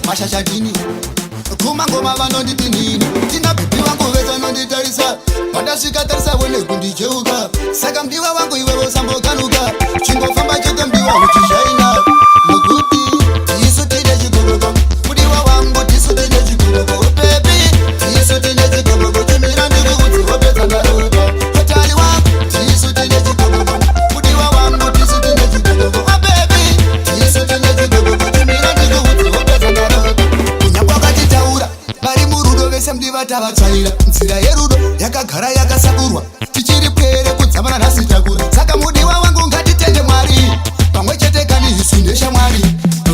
Mashashadini kuma ngoma vanonditi nini tina bibi wangu veta nonditarisa pandasvika tarisa wene kundicheuka saka mdiwa wangu iwewo sambokanuka chingofamba chete mdiwa uchishaina nokuti isu tine chigogoko mudiwa wangu tisu tine chigogoko bebi tisu tine chigogoko chimira ndiri kuti wopedza ndaroda hatali wangu tisu tine chigogoko mudiwa wangu tisu tine chigogoko bebi tisu tine chigogoko chimira ndiri kuti wopedza ndaroda semndivatavatsaira nzira yerudo yakagara yakasakurwa tichiri pere kudzamana nhasi takura saka mudiwa wangu ngatitende mwari pamwe chete kani isu ndeshamwari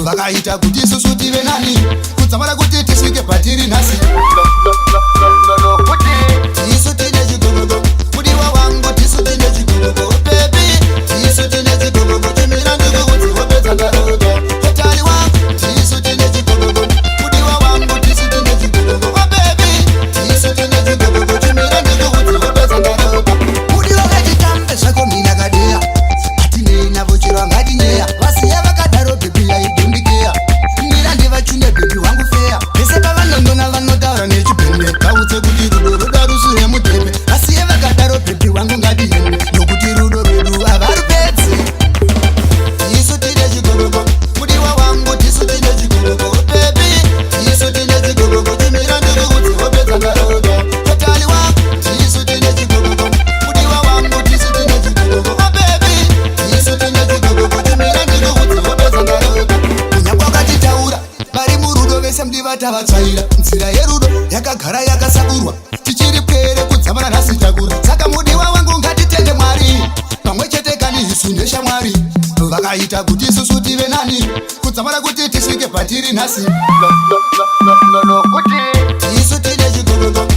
vakaita kuti isusu tive nani kudzamana kuti tisvike patiri nhasi tisu tine chigogoko mudiwa wangu tisu tine chigogoko bebi tisu tine chigogoko chimira ndiri kuti wopedza ndaroda hatari wangu tisu tine chigogoko mudiwa wangu tisu tine chigogoko tavatsvaira nzira yerudo yakagara yakasakurwa tichiri pere kudzamana nhasi takura saka mudiwa wangu ngatitende mwari pamwe chete kani isu ndeshamwari vakaita kuti isusu tive nani kudzamana kuti tisvike patiri nhasi isu tine chigogoko